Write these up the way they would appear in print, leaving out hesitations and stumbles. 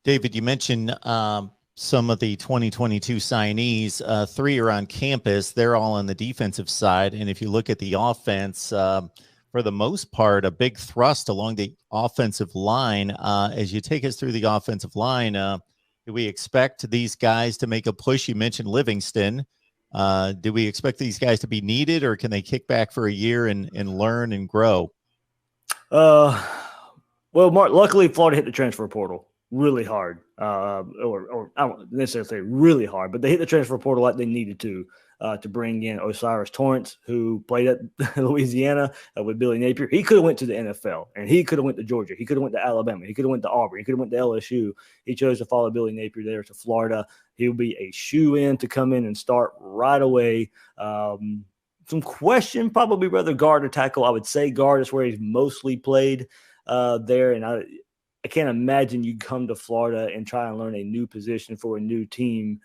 David, you mentioned some of the 2022 signees. Three are on campus. They're all on the defensive side. And if you look at the offense, for the most part, a big thrust along the offensive line. As you take us through the offensive line, do we expect these guys to make a push? You mentioned Livingston. Do we expect these guys to be needed, or can they kick back for a year and learn and grow? Well, Mark, luckily Florida hit the transfer portal really hard, or I don't necessarily say really hard, but they hit the transfer portal like they needed to bring in Osiris Torrence, who played at Louisiana with Billy Napier. He could have went to the NFL, and he could have went to Georgia. He could have went to Alabama. He could have went to Auburn. He could have went to LSU. He chose to follow Billy Napier there to Florida. He'll be a shoe-in to come in and start right away. Some question, probably whether guard or tackle. I would say guard is where he's mostly played there, and I can't imagine you come to Florida and try and learn a new position for a new team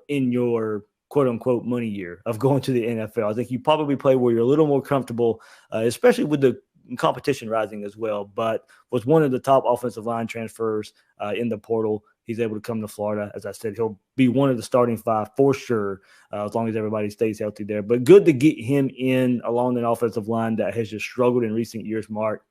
in your quote-unquote money year of going to the NFL. I think you probably play where you're a little more comfortable, especially with the competition rising as well, but was one of the top offensive line transfers in the portal. He's able to come to Florida. As I said, he'll be one of the starting five for sure, as long as everybody stays healthy there. But good to get him in along an offensive line that has just struggled in recent years, Mark,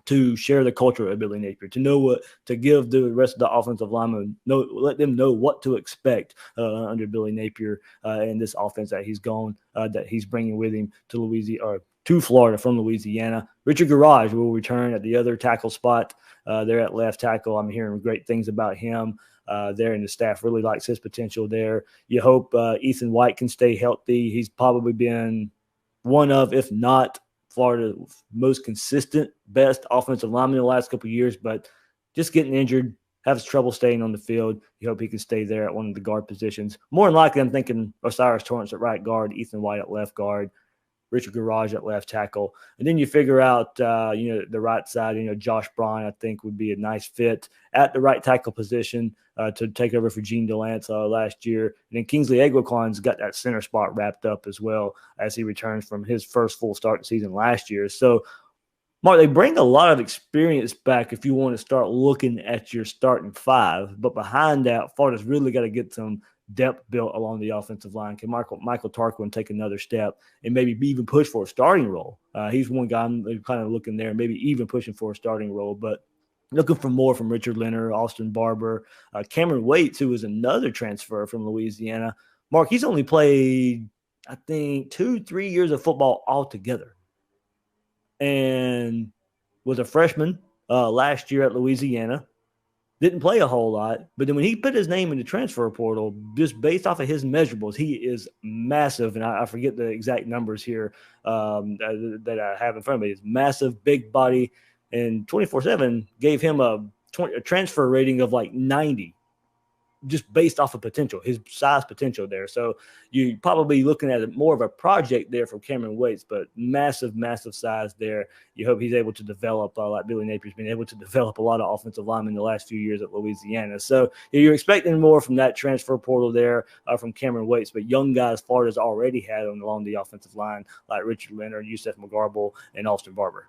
to share the culture of Billy Napier, to know what to give the rest of the offensive linemen, let them know what to expect under Billy Napier and this offense that he's bringing with him to Louisiana or to Florida from Louisiana. Richard Garage will return at the other tackle spot there at left tackle. I'm hearing great things about him there, and the staff really likes his potential there. You hope Ethan White can stay healthy. He's probably been one of, if not Florida's most consistent, best offensive lineman in the last couple of years, but just getting injured, has trouble staying on the field. You hope he can stay there at one of the guard positions. More than likely, I'm thinking Osiris Torrence at right guard, Ethan White at left guard, Richard Garage at left tackle. And then you figure out, the right side, Josh Braun, I think, would be a nice fit at the right tackle position to take over for Gene Delance last year. And then Kingsley Eguaquan's got that center spot wrapped up as well as he returns from his first full start season last year. So, Mark, they bring a lot of experience back if you want to start looking at your starting five. But behind that, Florida's really got to get some depth built along the offensive line. Can Michael Tarquin take another step and maybe even push for a starting role? He's one guy I'm kind of looking there, maybe even pushing for a starting role, but looking for more from Richard Leonard, Austin Barber, Cameron Waits, who is another transfer from Louisiana. Mark, he's only played, I think, 2-3 years of football altogether and was a freshman last year at Louisiana. Didn't play a whole lot, but then when he put his name in the transfer portal, just based off of his measurables, he is massive. And I forget the exact numbers here that I have in front of me. He's massive, big body, and 24/7 gave him a transfer rating of like 90, just based off of potential, his size potential there. So you're probably looking at it more of a project there for Cameron Waits, but massive, massive size there. You hope he's able to develop, like Billy Napier's been able to develop a lot of offensive linemen in the last few years at Louisiana. So you're expecting more from that transfer portal there from Cameron Waits, but young guys Florida's already had along the offensive line, like Richard Leonard, Yusef McGarble, and Austin Barber.